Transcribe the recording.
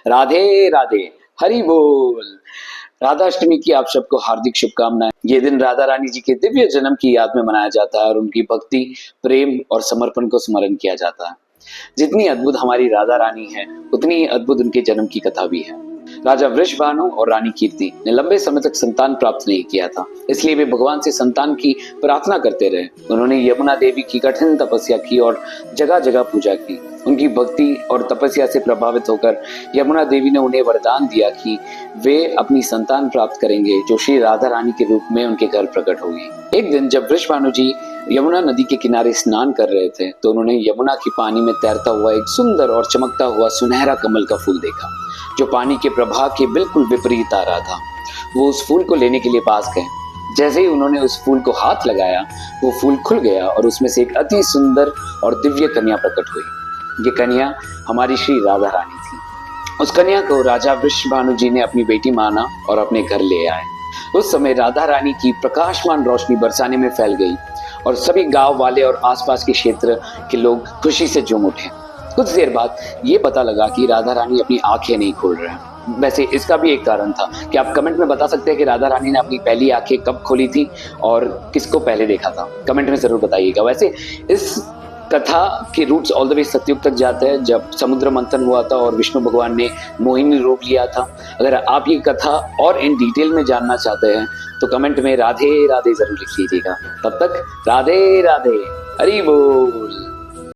राधे राधे, हरि बोल। राधाष्टमी की आप सबको हार्दिक शुभकामनाएं। ये दिन राधा रानी जी के दिव्य जन्म की याद में मनाया जाता है और उनकी भक्ति, प्रेम और समर्पण को स्मरण किया जाता है। जितनी अद्भुत हमारी राधा रानी है, उतनी ही अद्भुत उनके जन्म की कथा भी है। राजा वृषभानु और रानी कीर्ति ने लंबे समय तक संतान प्राप्त नहीं किया था, इसलिए वे भगवान से संतान की प्रार्थना करते रहे। उन्होंने यमुना देवी की कठिन तपस्या की और जगह जगह पूजा की। उनकी भक्ति और तपस्या से प्रभावित होकर यमुना देवी ने उन्हें वरदान दिया कि वे अपनी संतान प्राप्त करेंगे, जो श्री राधा रानी के रूप में उनके घर प्रकट होगी। एक दिन जब वृषभानु जी यमुना नदी के किनारे स्नान कर रहे थे, तो उन्होंने यमुना के पानी में तैरता हुआ एक सुंदर और चमकता हुआ सुनहरा कमल का फूल देखा, जो पानी के प्रवाह के बिल्कुल विपरीत आ रहा था। वो उस फूल को लेने के लिए पास गए। जैसे ही उन्होंने उस फूल को हाथ लगाया, वो फूल खुल गया और उसमें से एक अति सुंदर और दिव्य कन्या प्रकट हुई। ये कन्या हमारी श्री राधा रानी थी। उस कन्या को राजा वृषभानु जी ने अपनी बेटी माना और अपने घर ले आए। उस समय राधा रानी की प्रकाशमान रोशनी बरसाने में फैल गई और सभी गांव वाले और आसपास के क्षेत्र के लोग खुशी से झूम उठे। कुछ देर बाद ये पता लगा कि राधा रानी अपनी आंखें नहीं खोल रहे हैं। वैसे इसका भी एक कारण था कि आप कमेंट में बता सकते हैं कि राधा रानी ने अपनी पहली आंखें कब खोली थी और किसको पहले देखा था। कमेंट में जरूर बताइएगा। वैसे इस कथा के रूट्स ऑल द वे सतयुग तक जाते हैं, जब समुद्र मंथन हुआ था और विष्णु भगवान ने मोहिनी रूप लिया था। अगर आप ये कथा और इन डिटेल में जानना चाहते हैं तो कमेंट में राधे राधे जरूर लिख लीजिएगा। तब तक राधे राधे, हरि बोल।